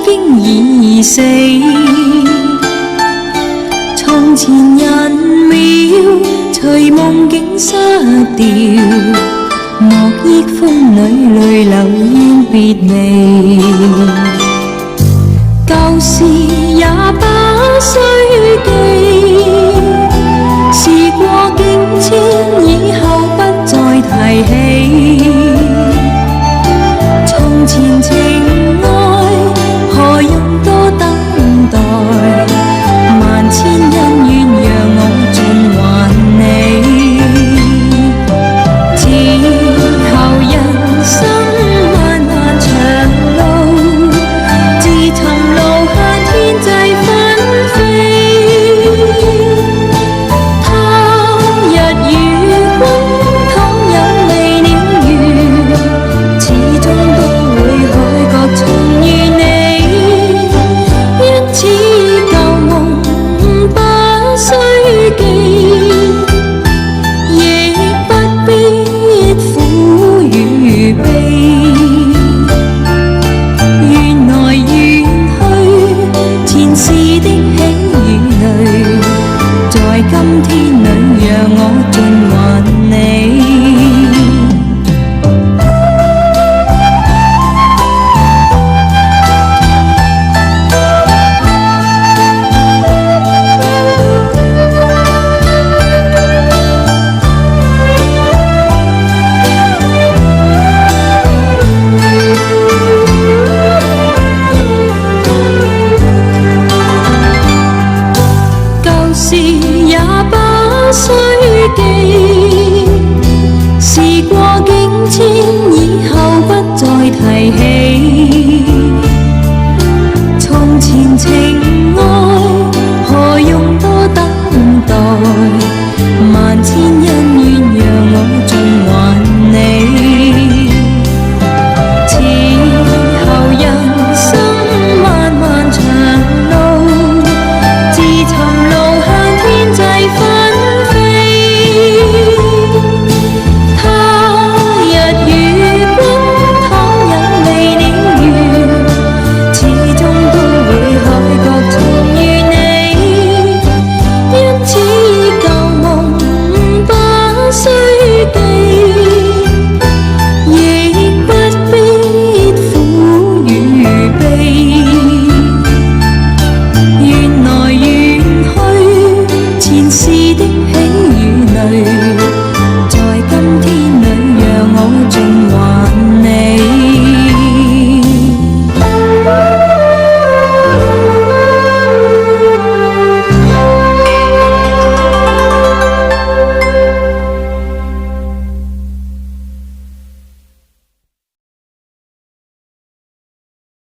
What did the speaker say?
經已死。從前人渺，隨夢境失掉，莫憶風裏淚流怨別離。舊事也不需記，時過境遷，以後不再提起。從前情愛，何用多等待？萬千恩怨，讓我盡還你。此後人生漫漫長路，自尋路向天際紛飛。他日與君倘有未了緣，始終都會海角重遇你。因此舊夢不需記，亦不必苦與悲。緣來緣去，前世的喜與淚，在今天裏讓我盡還你。舊事也不需記，時過境遷，以後不再提起。從前情愛，何用多等待？萬千恩怨，讓我盡還你。此後人生漫漫長路，自尋路向天際紛飛。他日與君倘有未了緣，始終都會海角重遇你。因此舊夢不需記，亦不必苦與悲。緣來緣去，前世的喜與淚，